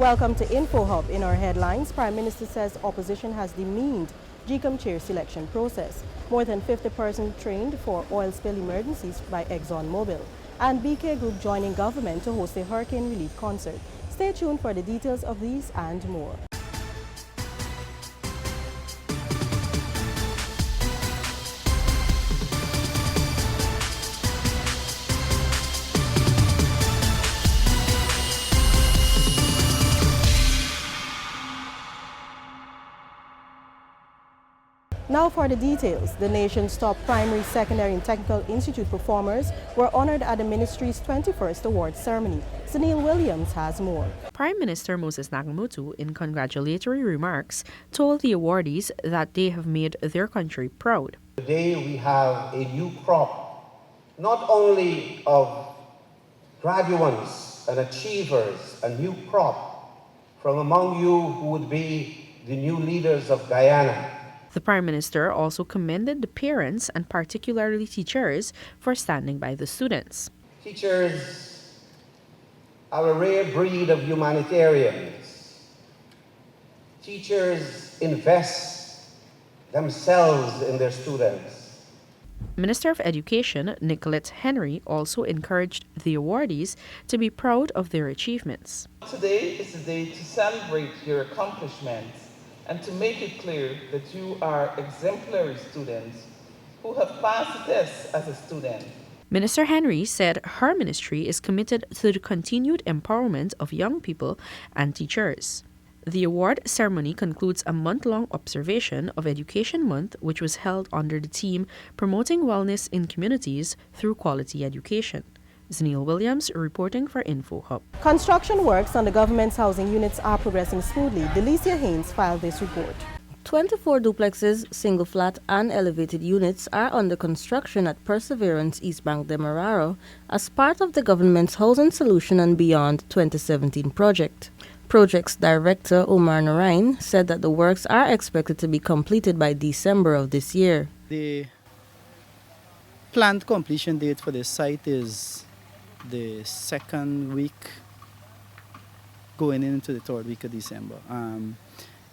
Welcome to InfoHub. In our headlines, Prime Minister says opposition has demeaned GECOM chair selection process. More than 50 persons trained for oil spill emergencies by ExxonMobil. And BK Group joining government to host a hurricane relief concert. Stay tuned for the details of these and more. Now for the details. The nation's top primary, secondary and technical institute performers were honored at the ministry's 21st awards ceremony. Sunil Williams has more. Prime Minister Moses Nagamootoo, in congratulatory remarks, told the awardees that they have made their country proud. Today we have a new crop, not only of graduates and achievers, a new crop from among you who would be the new leaders of Guyana. The Prime Minister also commended the parents and particularly teachers for standing by the students. Teachers are a rare breed of humanitarians. Teachers invest themselves in their students. Minister of Education Nicolette Henry also encouraged the awardees to be proud of their achievements. Today is the day to celebrate your accomplishments and to make it clear that you are exemplary students who have passed the test as a student. Minister Henry said her ministry is committed to the continued empowerment of young people and teachers. The award ceremony concludes a month-long observation of Education Month, which was held under the theme Promoting Wellness in Communities Through Quality Education. Sunil Williams reporting for InfoHub. Construction works on the government's housing units are progressing smoothly. Delicia Haynes filed this report. 24 duplexes, single flat and elevated units are under construction at Perseverance East Bank Demerara as part of the government's Housing Solution and Beyond 2017 project. Projects Director Omar Narain said that the works are expected to be completed by December of this year. The planned completion date for this site is the second week going into the third week of December.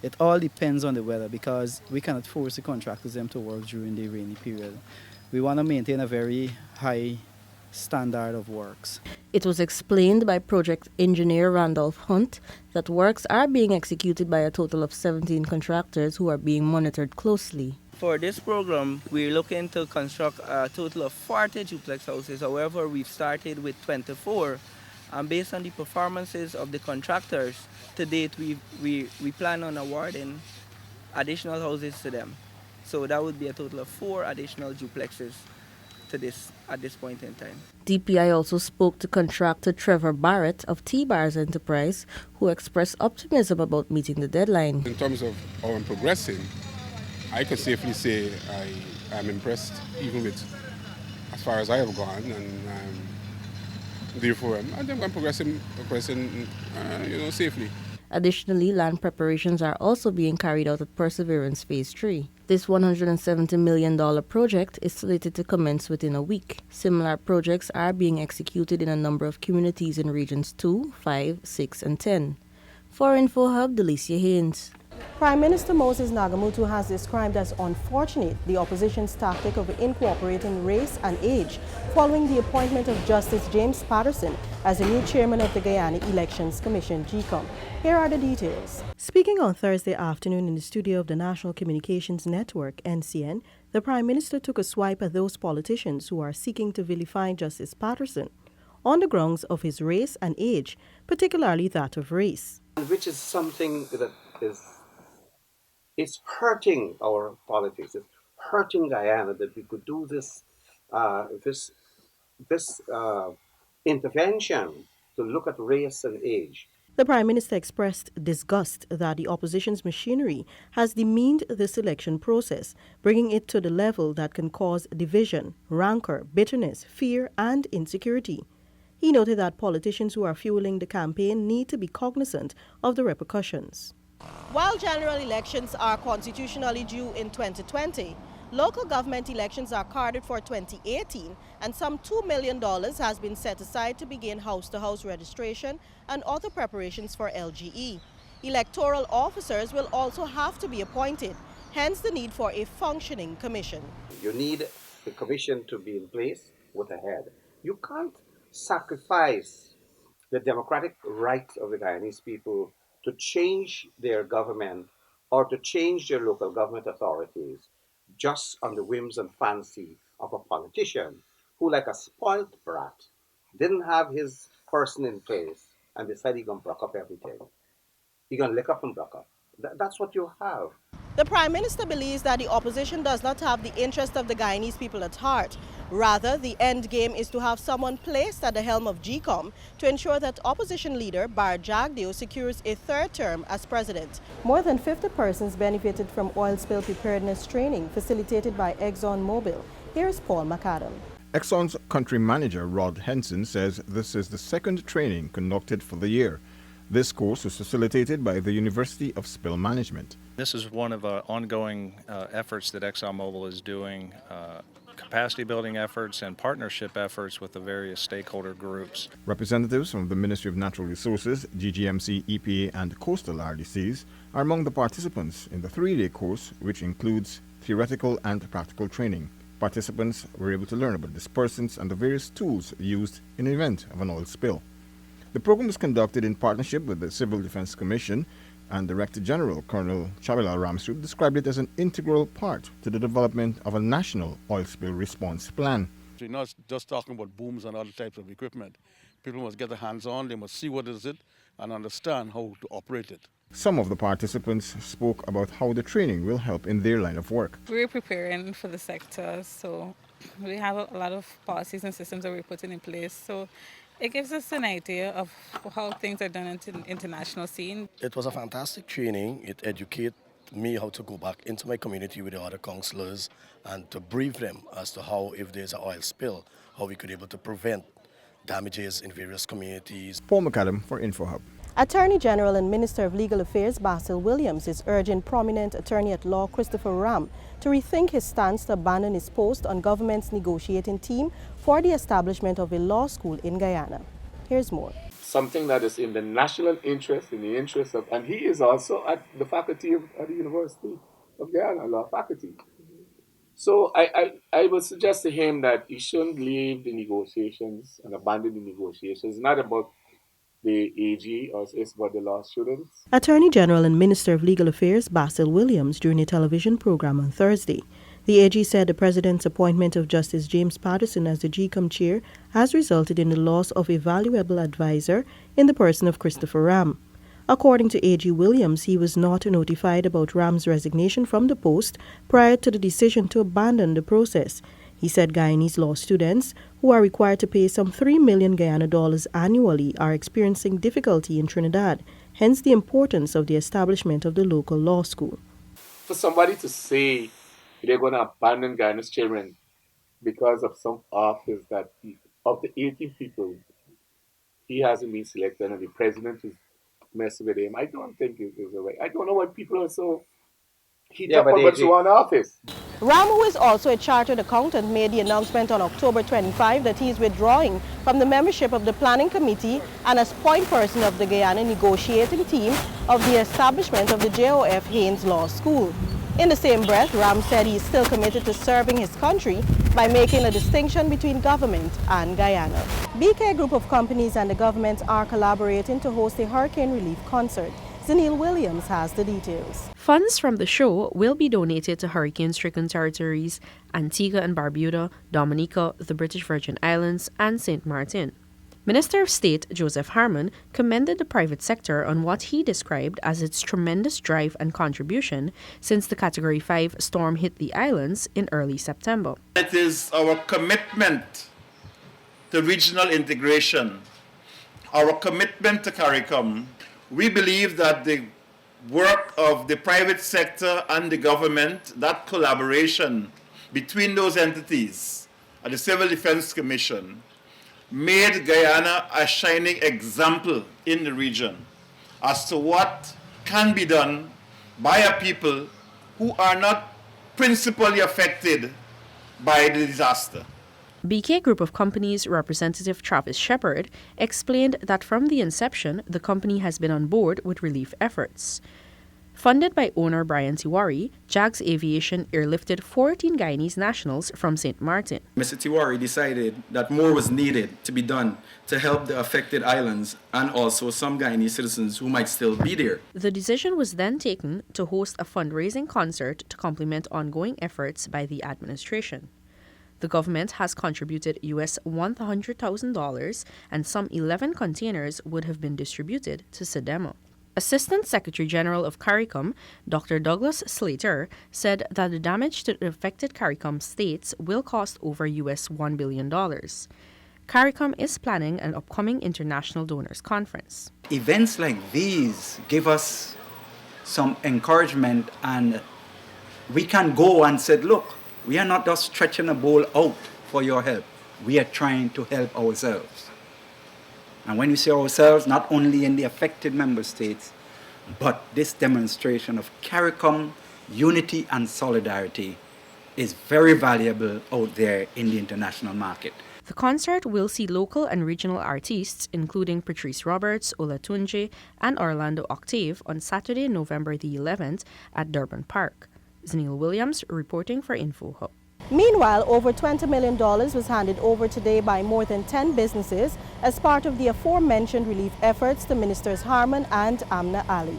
It all depends on the weather because we cannot force the contractors them to work during the rainy period. We want to maintain a very high standard of works. It was explained by project engineer Randolph Hunt that works are being executed by a total of 17 contractors who are being monitored closely. For this program, we're looking to construct a total of 40 duplex houses. However, we've started with 24. And based on the performances of the contractors, to date, we plan on awarding additional houses to them. So that would be a total of 4 additional duplexes at this point in time. DPI also spoke to contractor Trevor Barrett of T-Bars Enterprise, who expressed optimism about meeting the deadline. In terms of our progressing, I could safely say I am impressed, even with as far as I have gone, and therefore I think I'm progressing safely. Additionally, land preparations are also being carried out at Perseverance Phase 3. This $170 million project is slated to commence within a week. Similar projects are being executed in a number of communities in Regions 2, 5, 6, and 10. For InfoHub, Delicia Haynes. Prime Minister Moses Nagamootoo has described as unfortunate the opposition's tactic of incorporating race and age following the appointment of Justice James Patterson as the new chairman of the Guyana Elections Commission, GECOM. Here are the details. Speaking on Thursday afternoon in the studio of the National Communications Network, NCN, the Prime Minister took a swipe at those politicians who are seeking to vilify Justice Patterson on the grounds of his race and age, particularly that of race. Which is something that is hurting our politics. It's hurting Guyana that we could do this intervention to look at race and age. The Prime Minister expressed disgust that the opposition's machinery has demeaned the selection process, bringing it to the level that can cause division, rancor, bitterness, fear, and insecurity. He noted that politicians who are fueling the campaign need to be cognizant of the repercussions. While general elections are constitutionally due in 2020, Local government elections are carded for 2018, and some $2 million has been set aside to begin house-to-house registration and other preparations for LGE. Electoral officers will also have to be appointed, hence the need for a functioning commission. You need the commission to be in place with a head. You can't sacrifice the democratic rights of the Guyanese people to change their government or to change their local government authorities just on the whims and fancy of a politician who, like a spoilt brat, didn't have his person in place and decided he's going to block up everything. He's going to lick up and block up. That's what you have. The Prime Minister believes that the opposition does not have the interest of the Guyanese people at heart. Rather, the end game is to have someone placed at the helm of GCOM to ensure that opposition leader Bar Jagdeo secures a third term as president. More than 50 persons benefited from oil spill preparedness training facilitated by ExxonMobil. Here is Paul McAdam. Exxon's country manager Rod Henson says this is the second training conducted for the year. This course was facilitated by the University of Spill Management. This is one of ongoing efforts that ExxonMobil is doing, capacity building efforts and partnership efforts with the various stakeholder groups. Representatives from the Ministry of Natural Resources, GGMC, EPA and coastal RDCs are among the participants in the 3-day course, which includes theoretical and practical training. Participants were able to learn about dispersants and the various tools used in the event of an oil spill. The program was conducted in partnership with the Civil Defense Commission, and Director General Colonel Chabilal Ramsroop described it as an integral part to the development of a national oil spill response plan. We're not just talking about booms and other types of equipment. People must get their hands on, they must see what is it and understand how to operate it. Some of the participants spoke about how the training will help in their line of work. We're preparing for the sector, so we have a lot of policies and systems that we're putting in place. So it gives us an idea of how things are done in the international scene. It was a fantastic training. It educated me how to go back into my community with the other councillors and to brief them as to how, if there's an oil spill, how we could be able to prevent damages in various communities. Paul McAdam for InfoHub. Attorney General and Minister of Legal Affairs Basil Williams is urging prominent attorney-at-law Christopher Ram to rethink his stance to abandon his post on government's negotiating team for the establishment of a law school in Guyana. Here's more. Something that is in the national interest, in the interest of, and he is also at the faculty at the University of Guyana, law faculty. So I would suggest to him that he shouldn't leave the negotiations and abandon the negotiations. It's not about the AG or it's about the law students. Attorney General and Minister of Legal Affairs Basil Williams during a television program on Thursday. The AG said the President's appointment of Justice James Patterson as the GCOM chair has resulted in the loss of a valuable advisor in the person of Christopher Ram. According to AG Williams, he was not notified about Ram's resignation from the post prior to the decision to abandon the process. He said Guyanese law students, who are required to pay some $3 million Guyana dollars annually, are experiencing difficulty in Trinidad, hence the importance of the establishment of the local law school. For somebody to say they're going to abandon Guyana's children because of some office that of the 18 people, he hasn't been selected and the president is messing with him, I don't think it is the way. I don't know why people are so heated up about one office. Ram, who is also a chartered accountant, made the announcement on October 25 that he is withdrawing from the membership of the planning committee and as point person of the Guyana negotiating team of the establishment of the JOF Haynes Law School. In the same breath, Ram said he is still committed to serving his country by making a distinction between government and Guyana. BK Group of companies and the government are collaborating to host a hurricane relief concert. Zanil Williams has the details. Funds from the show will be donated to hurricane-stricken territories Antigua and Barbuda, Dominica, the British Virgin Islands, and St. Martin. Minister of State Joseph Harmon commended the private sector on what he described as its tremendous drive and contribution since the Category 5 storm hit the islands in early September. It is our commitment to regional integration, our commitment to CARICOM. We believe that the work of the private sector and the government, that collaboration between those entities and the Civil Defense Commission, made Guyana a shining example in the region as to what can be done by a people who are not principally affected by the disaster. BK Group of Companies representative Travis Shepard explained that from the inception, the company has been on board with relief efforts. Funded by owner Brian Tiwari, Jags Aviation airlifted 14 Guyanese nationals from St. Martin. Mr. Tiwari decided that more was needed to be done to help the affected islands and also some Guyanese citizens who might still be there. The decision was then taken to host a fundraising concert to complement ongoing efforts by the administration. The government has contributed US $100,000 and some 11 containers would have been distributed to SEDEMA. Assistant Secretary General of CARICOM, Dr. Douglas Slater, said that the damage to the affected CARICOM states will cost over US $1 billion. CARICOM is planning an upcoming International Donors Conference. Events like these give us some encouragement, and we can go and say, look, we are not just stretching a bowl out for your help. We are trying to help ourselves. And when you say ourselves, not only in the affected member states, but this demonstration of CARICOM unity and solidarity is very valuable out there in the international market. The concert will see local and regional artists, including Patrice Roberts, Olatunji, and Orlando Octave on Saturday, November the 11th at Durban Park. Zenil Williams reporting for InfoHub. Meanwhile, over $20 million was handed over today by more than 10 businesses as part of the aforementioned relief efforts to Ministers Harman and Amna Ali.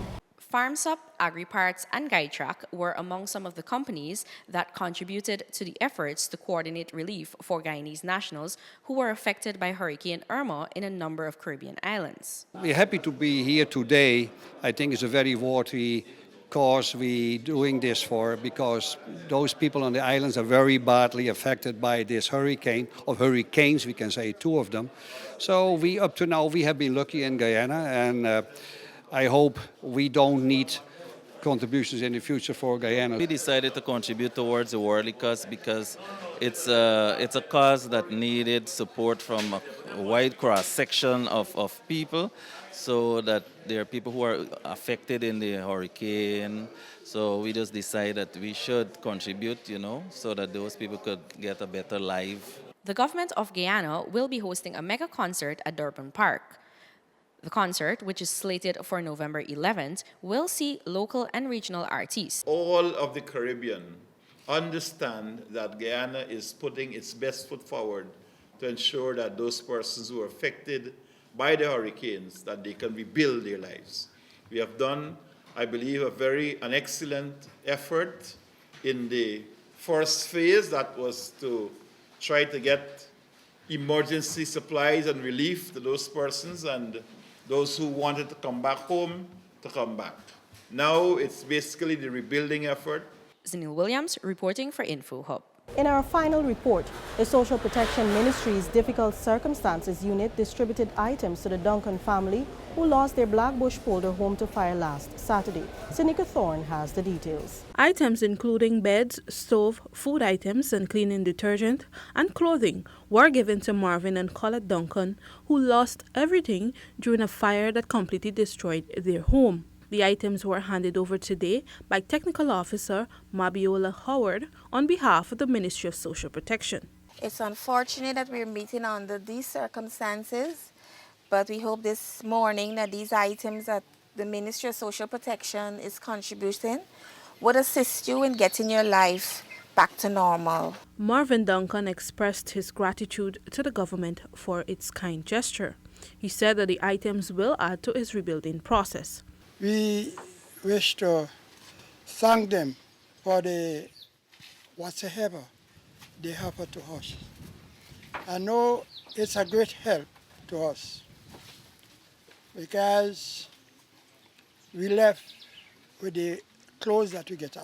FarmSup, AgriParts, and GuideTrack were among some of the companies that contributed to the efforts to coordinate relief for Guyanese nationals who were affected by Hurricane Irma in a number of Caribbean islands. We're happy to be here today. I think it's a very worthy cause we're doing this for, because those people on the islands are very badly affected by this hurricane, or hurricanes, we can say two of them. So up to now, we have been lucky in Guyana, and I hope we don't need contributions in the future for Guyana. We decided to contribute towards the Worldly Cause because it's a cause that needed support from a wide cross-section of people, so that there are people who are affected in the hurricane. So we just decided that we should contribute, so that those people could get a better life. The government of Guyana will be hosting a mega concert at Durban Park. The concert, which is slated for November 11th, will see local and regional artists. All of the Caribbean understand that Guyana is putting its best foot forward to ensure that those persons who are affected by the hurricanes, that they can rebuild their lives. We have done, I believe, an excellent effort in the first phase, that was to try to get emergency supplies and relief to those persons and those who wanted to come back home to come back. Now it's basically the rebuilding effort. Zenil Williams reporting for InfoHub. In our final report, the Social Protection Ministry's Difficult Circumstances Unit distributed items to the Duncan family who lost their Blackbush Polder home to fire last Saturday. Seneca Thorne has the details. Items including beds, stove, food items and cleaning detergent and clothing were given to Marvin and Colette Duncan, who lost everything during a fire that completely destroyed their home. The items were handed over today by Technical Officer Mabiola Howard on behalf of the Ministry of Social Protection. It's unfortunate that we're meeting under these circumstances, but we hope this morning that these items that the Ministry of Social Protection is contributing would assist you in getting your life back to normal. Marvin Duncan expressed his gratitude to the government for its kind gesture. He said that the items will add to his rebuilding process. We wish to thank them for the whatsoever they have to us. I know it's a great help to us because we left with the clothes that we get on.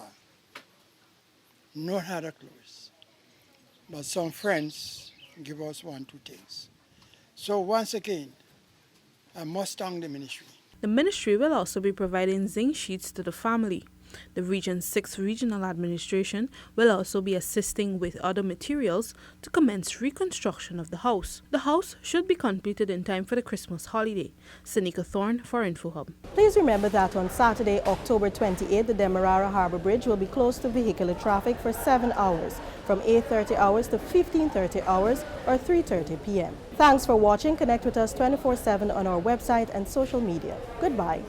No other clothes. But some friends give us 1-2 things. So once again, I must thank the ministry. The ministry will also be providing zinc sheets to the family. The Region 6 Regional Administration will also be assisting with other materials to commence reconstruction of the house. The house should be completed in time for the Christmas holiday. Seneca Thorne for InfoHub. Please remember that on Saturday, October 28, the Demerara Harbour Bridge will be closed to vehicular traffic for 7 hours, from 8:30 hours to 15:30 hours or 3:30 p.m. Thanks for watching. Connect with us 24/7 on our website and social media. Goodbye.